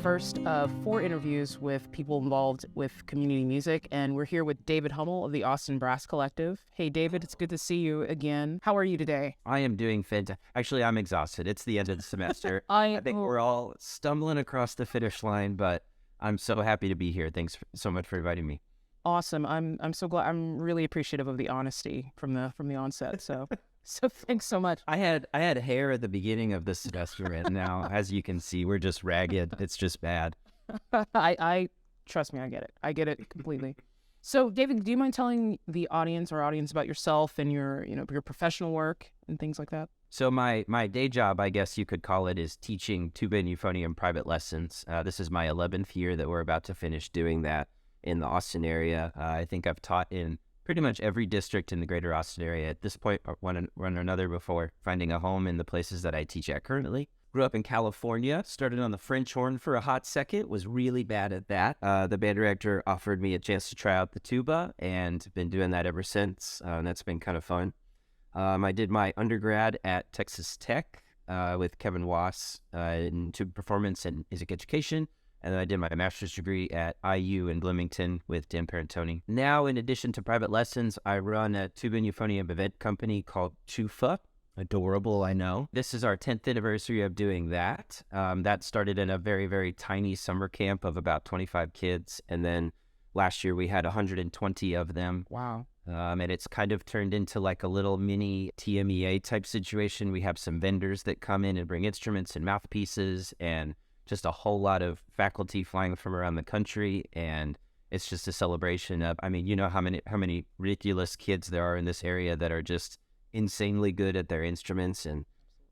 first of 4 interviews with people involved with community music, and we're here with David Hummel of the Austin Brass Collective. Hey, David, it's good to see you again. How are you today? I am doing fantastic. Actually, I'm exhausted. It's the end of the semester. I think we're all stumbling across the finish line, but I'm so happy to be here. Thanks so much for inviting me. Awesome. I'm so glad. I'm really appreciative of the honesty from the onset. So thanks so much. I had hair at the beginning of the semester, and now, as you can see, we're just ragged. It's just bad. I trust me. I get it. I get it completely. So, David, do you mind telling the audience about yourself and your professional work and things like that? So my day job, I guess you could call it, is teaching tuba and euphonium private lessons. This is my 11th year that we're about to finish doing that in the Austin area. I think I've taught in pretty much every district in the greater Austin area at this point, one or another, before finding a home in the places that I teach at currently. Grew up in California, started on the French horn for a hot second, was really bad at that. The band director offered me a chance to try out the tuba, and been doing that ever since, and that's been kind of fun. I did my undergrad at Texas Tech with Kevin Wass in tuba performance and music education. And then I did my master's degree at IU in Bloomington with Dan Parentoni. Now, in addition to private lessons, I run a tuba and euphonium event company called Chufa. Adorable, I know. This is our 10th anniversary of doing that. That started in a very, very tiny summer camp of about 25 kids. And then last year we had 120 of them. Wow. And it's kind of turned into like a little mini TMEA type situation. We have some vendors that come in and bring instruments and mouthpieces, and just a whole lot of faculty flying from around the country. And it's just a celebration of, you know how many ridiculous kids there are in this area that are just insanely good at their instruments and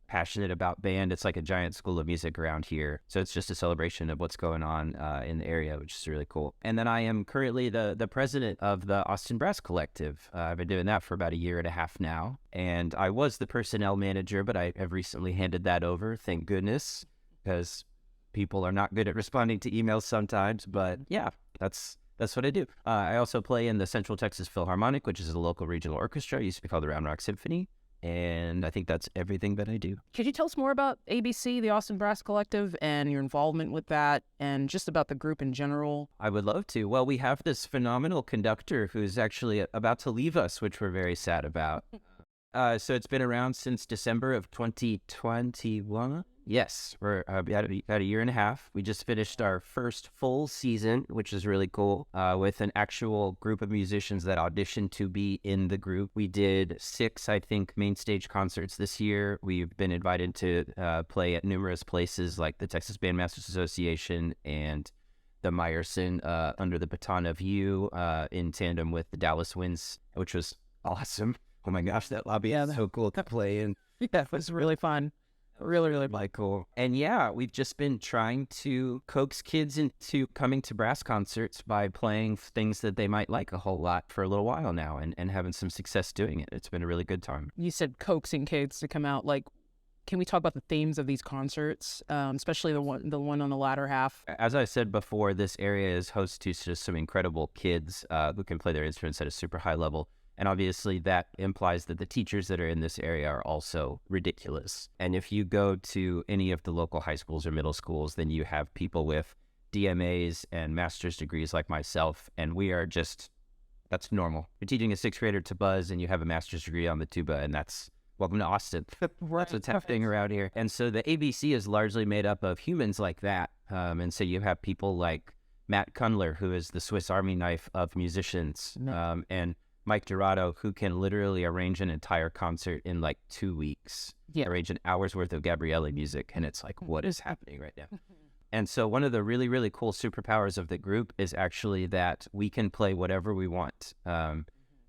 passionate about band. It's like a giant school of music around here. So it's just a celebration of what's going on in the area, which is really cool. And then I am currently the president of the Austin Brass Collective. I've been doing that for about a year and a half now. And I was the personnel manager, but I have recently handed that over, thank goodness, because people are not good at responding to emails sometimes. But yeah, that's what I do. I also play in the Central Texas Philharmonic, which is a local regional orchestra. It used to be called the Round Rock Symphony. And I think that's everything that I do. Could you tell us more about ABC, the Austin Brass Collective, and your involvement with that, and just about the group in general? I would love to. Well, we have this phenomenal conductor who's actually about to leave us, which we're very sad about. So it's been around since December of 2021. Yes, we're about a year and a half. We just finished our first full season, which is really cool, with an actual group of musicians that auditioned to be in the group. We did 6, I think, main stage concerts this year. We've been invited to play at numerous places like the Texas Bandmasters Association and the Meyerson Under the Baton of You in tandem with the Dallas Winds, which was awesome. Oh my gosh, that lobby is so cool to play in. Yeah, it was really fun. Really, really cool. And yeah, we've just been trying to coax kids into coming to brass concerts by playing things that they might like a whole lot for a little while now, and having some success doing it. It's been a really good time. You said coaxing kids to come out. Like, can we talk about the themes of these concerts, especially the one on the latter half? As I said before, this area is host to just some incredible kids who can play their instruments at a super high level. And obviously that implies that the teachers that are in this area are also ridiculous. And if you go to any of the local high schools or middle schools, then you have people with DMAs and master's degrees like myself. And we are that's normal. You're teaching a 6th grader to buzz and you have a master's degree on the tuba, and that's welcome to Austin. That's what's happening around here. And so the ABC is largely made up of humans like that. And so you have people like Matt Kundler, who is the Swiss Army knife of musicians, and Mike Dorado, who can literally arrange an entire concert in like 2 weeks, arrange an hour's worth of Gabriele music. And it's like, what is happening right now? And so one of the really, really cool superpowers of the group is actually that we can play whatever we want.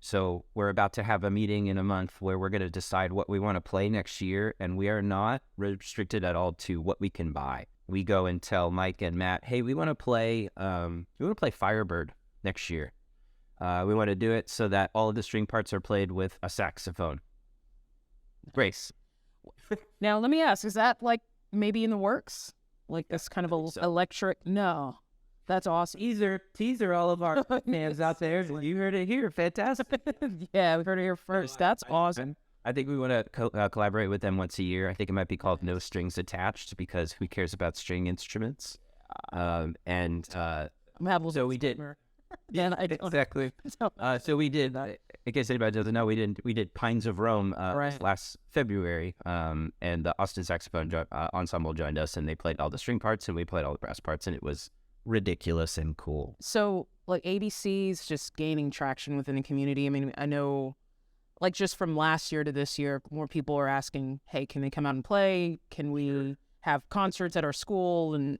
So we're about to have a meeting in a month where we're going to decide what we want to play next year. And we are not restricted at all to what we can buy. We go and tell Mike and Matt, hey, we want to play Firebird next year. We want to do it so that all of the string parts are played with a saxophone. Grace. Now, let me ask, is that like maybe in the works? Like this kind of electric? No. That's awesome. Teaser all of our fans out there. You heard it here. Fantastic. Yeah, we heard it here first. That's awesome. I think we want to collaborate with them once a year. I think it might be called No Strings Attached, because who cares about string instruments? And I'm having so we did. Yeah, I don't. Exactly. So we did. In case anybody doesn't know, we did Pines of Rome Right. last February, and the Austin Saxophone Ensemble joined us, and they played all the string parts, and we played all the brass parts, and it was ridiculous and cool. So, like, ABC's just gaining traction within the community. I mean, I know, like, just from last year to this year, more people are asking, hey, can they come out and play? Can we have concerts at our school and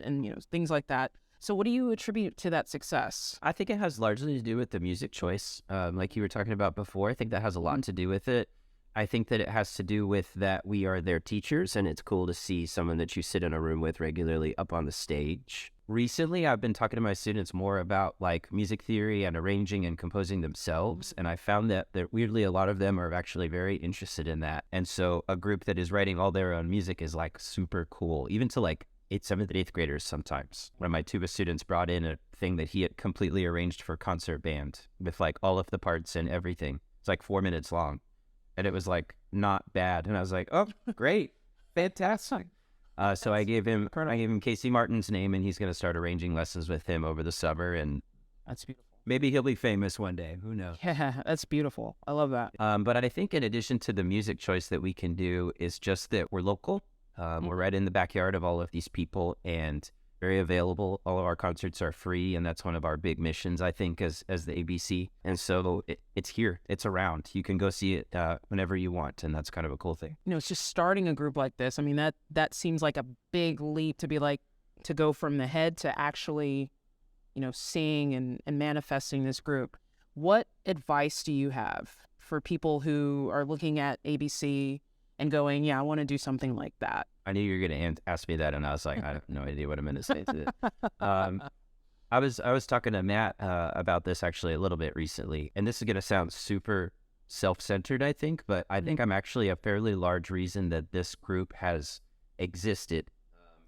things like that? So what do you attribute to that success? I think it has largely to do with the music choice, like you were talking about before. I think that has a lot to do with it. I think that it has to do with that we are their teachers, and it's cool to see someone that you sit in a room with regularly up on the stage. Recently, I've been talking to my students more about like music theory and arranging and composing themselves, and I found that weirdly a lot of them are actually very interested in that. And so a group that is writing all their own music is like super cool, even to like 7th and 8th graders sometimes. One of my tuba students brought in a thing that he had completely arranged for concert band with like all of the parts and everything. It's like 4 minutes long. And it was like not bad. And I was like, oh, great. Fantastic. So I gave him Casey Martin's name, and he's going to start arranging lessons with him over the summer. And That's beautiful. maybe he'll be famous one day. Who knows? Yeah, that's beautiful. I love that. But I think in addition to the music choice that we can do is just that we're local. We're right in the backyard of all of these people and very available. All of our concerts are free, and that's one of our big missions, I think, as the ABC. And so it's here. It's around. You can go see it whenever you want, and that's kind of a cool thing. It's just starting a group like this. I mean, that seems like a big leap to go from the head to actually, seeing and manifesting this group. What advice do you have for people who are looking at ABC and going, yeah, I want to do something like that? I knew you were going to ask me that, and I was like, I have no idea what I'm going to say to it. I was talking to Matt about this actually a little bit recently, and this is going to sound super self-centered, I think, but I think I'm actually a fairly large reason that this group has existed.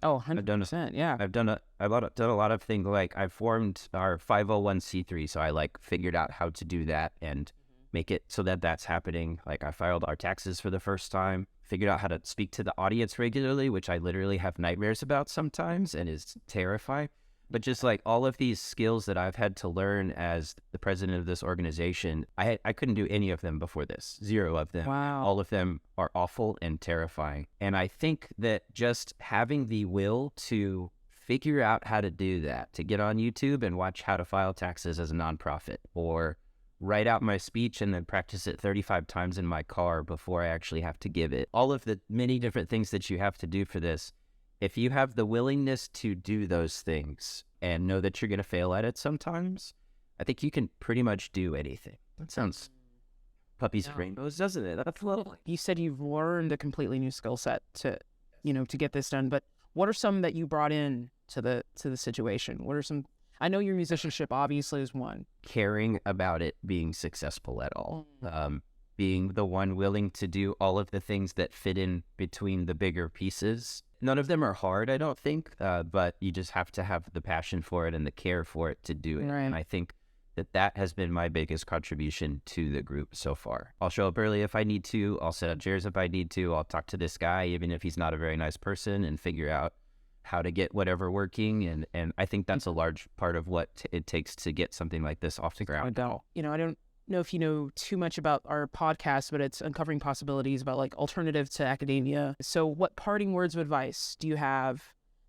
Oh, 100%, yeah. I've done a lot of things. Like I formed our 501c3, so I like figured out how to do that and make it so that that's happening. Like I filed our taxes for the first time, figured out how to speak to the audience regularly, which I literally have nightmares about sometimes and is terrifying. But just like all of these skills that I've had to learn as the president of this organization, I couldn't do any of them before this. 0 of them. Wow. All of them are awful and terrifying. And I think that just having the will to figure out how to do that, to get on YouTube and watch how to file taxes as a nonprofit, or write out my speech and then practice it 35 times in my car before I actually have to give it. All of the many different things that you have to do for this. If you have the willingness to do those things and know that you're going to fail at it sometimes, I think you can pretty much do anything. That sounds puppies and rainbows, doesn't it? That's lovely. You said you've learned a completely new skill set to get this done, but what are some that you brought in to the situation? What are some? I know your musicianship obviously is one. Caring about it being successful at all. Being the one willing to do all of the things that fit in between the bigger pieces. None of them are hard, I don't think, but you just have to have the passion for it and the care for it to do it. Right. And I think that has been my biggest contribution to the group so far. I'll show up early if I need to. I'll set up chairs if I need to. I'll talk to this guy, even if he's not a very nice person, and figure out how to get whatever working. And I think that's a large part of what it takes to get something like this off the ground. I don't know if you know too much about our podcast, but it's uncovering possibilities about like alternative to academia. So what parting words of advice do you have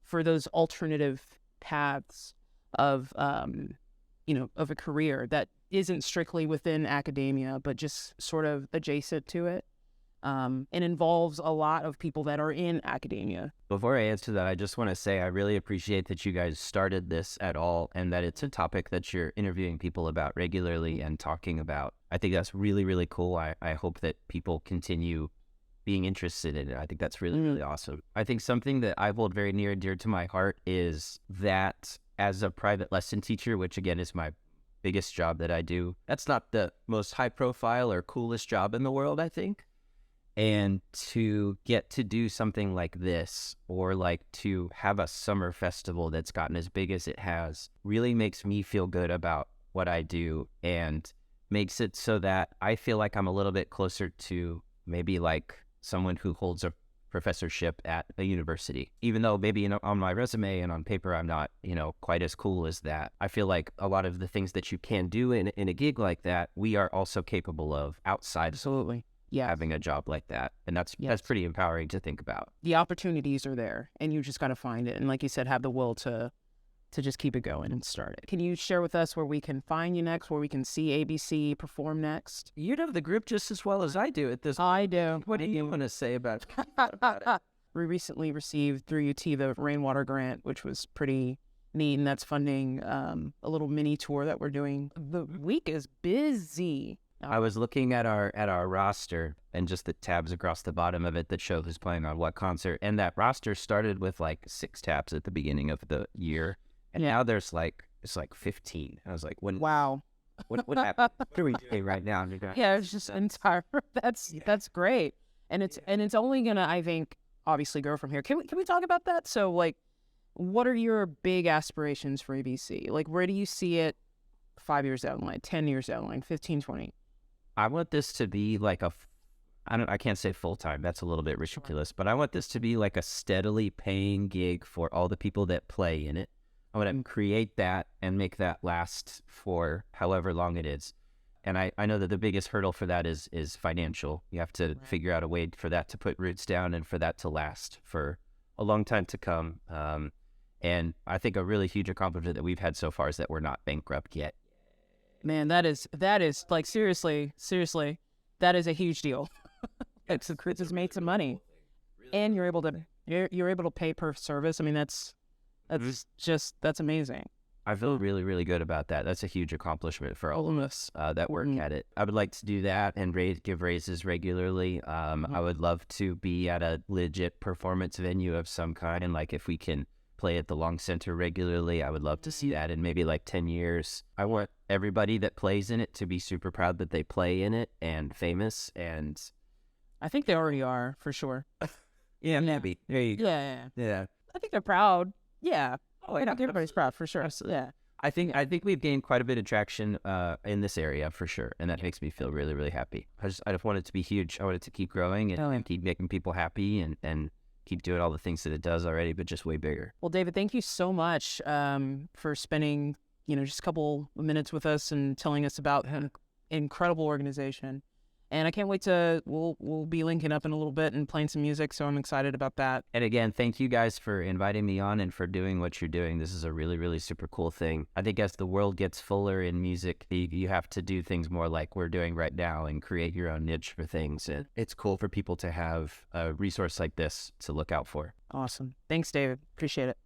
for those alternative paths of, of a career that isn't strictly within academia, but just sort of adjacent to it? And involves a lot of people that are in academia. Before I answer that, I just want to say I really appreciate that you guys started this at all, and that it's a topic that you're interviewing people about regularly and talking about. I think that's really, really cool. I hope that people continue being interested in it. I think that's really, really awesome. I think something that I hold very near and dear to my heart is that as a private lesson teacher, which again is my biggest job that I do, that's not the most high profile or coolest job in the world, I think. And to get to do something like this, or like to have a summer festival that's gotten as big as it has, really makes me feel good about what I do, and makes it so that I feel like I'm a little bit closer to maybe like someone who holds a professorship at a university. Even though maybe on my resume and on paper I'm not, quite as cool as that. I feel like a lot of the things that you can do in a gig like that, we are also capable of outside Absolutely. Yeah. having a job like that. And that's pretty empowering to think about. The opportunities are there, and you just got to find it. And like you said, have the will to just keep it going and start it. Can you share with us where we can find you next, where we can see ABC perform next? You know the group just as well as I do at this. I do. What do you want to say about it? We recently received through UT the Rainwater Grant, which was pretty neat, and that's funding a little mini tour that we're doing. The week is busy. I was looking at our roster and just the tabs across the bottom of it that show who's playing on what concert, and that roster started with like 6 tabs at the beginning of the year. And now there's it's 15. I was like, wow. What happened? What are we doing right now? Yeah, it's just entire. That's great, and it's only gonna, I think, obviously grow from here. Can we talk about that? So like, what are your big aspirations for ABC? Like, where do you see it 5 years down the line, 10 years down the line, 15, 20? I want this to be like I can't say full time. That's a little bit ridiculous, but I want this to be like a steadily paying gig for all the people that play in it. I want to create that and make that last for however long it is. And I know that the biggest hurdle for that is financial. You have to figure out a way for that to put roots down and for that to last for a long time to come. And I think a really huge accomplishment that we've had so far is that we're not bankrupt yet. Man, that is like, seriously, that is a huge deal. It's made some money, and you're able to pay per service. I mean, that's amazing. I feel really, really good about that. That's a huge accomplishment for all of us that work at it. I would like to do that and give raises regularly. I would love to be at a legit performance venue of some kind. And like, if we can play at the Long Center regularly, I would love to see that in maybe like 10 years. I want everybody that plays in it to be super proud that they play in it and famous. And I think they already are, for sure. Yeah, maybe. There you go. Yeah. I think they're proud. Yeah. Oh, I think everybody's proud, for sure. Yeah. I think we've gained quite a bit of traction in this area, for sure, and that makes me feel really, really happy. I just want it to be huge. I want it to keep growing and keep making people happy and keep doing all the things that it does already, but just way bigger. Well, David, thank you so much for spending just a couple of minutes with us and telling us about an incredible organization. And I can't wait we'll be linking up in a little bit and playing some music, so I'm excited about that. And again, thank you guys for inviting me on and for doing what you're doing. This is a really, really super cool thing. I think as the world gets fuller in music, you have to do things more like we're doing right now and create your own niche for things. And it's cool for people to have a resource like this to look out for. Awesome. Thanks, David. Appreciate it.